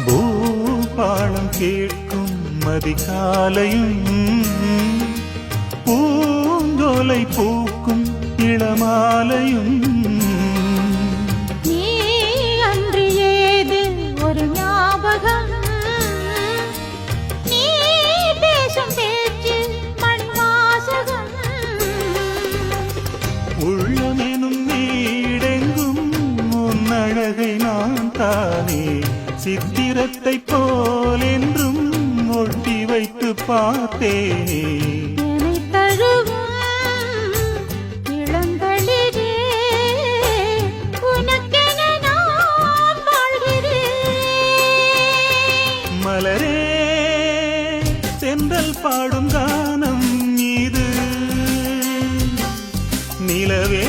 பூபாளம் கேட்கும் மதிகாலையும் பூங்கோலை பூக்கும் இளமாலையும் நீ அன்று ஏது ஒரு ஞாபகம் நீ பேசும் பேச்சு மண்வாசகம் உள்ளமெனும் நீடெங்கும் உன் அழகை நான் தானே சித்திரத்தை போல் என்றும் ஒட்டி வைத்து பார்த்தேனே என்னை தழுவும் இளங்களிலே உனக்கென நான் வாழ்கிறேன். மலரே சென்றல் பாடும் கானம் இது நிலவே